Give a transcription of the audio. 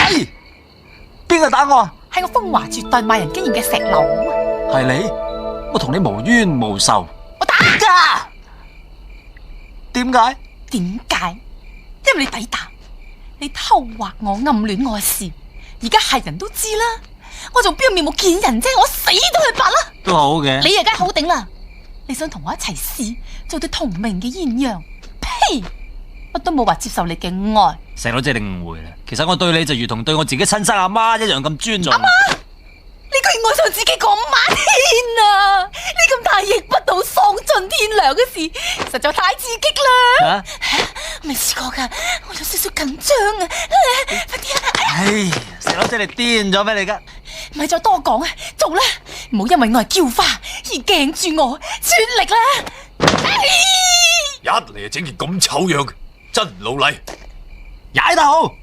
喂，邊個打我啊？係我風華絕代賣人經驗嘅石榴啊！係你？我同你無冤無仇。我打㗎？點解？點解？因為你抵打，你偷畫我暗戀我嘅事，而家係人都知啦。我仲邊有面目見人啫？我死都去白啦！都好嘅。你而家好頂啦！你想同我一齊試做對同名嘅鴛鴦？呸！我都冇話接受你嘅愛。石佬姐你誤會啦，其實我對你就如同對我自己親生阿媽一樣咁尊重。阿媽，你居然愛上自己個媽！天啊！呢咁大逆不道、喪盡天良嘅事，實在太刺激啦！未試過噶，我有少少緊張啊！快啲啊！唉，石佬姐你癲咗咩你噶？咪再多講啊，做啦！唔好因為我係嬌花而鏡住我，全力啦！一嚟就整件咁醜樣，真唔老禮。踩得好！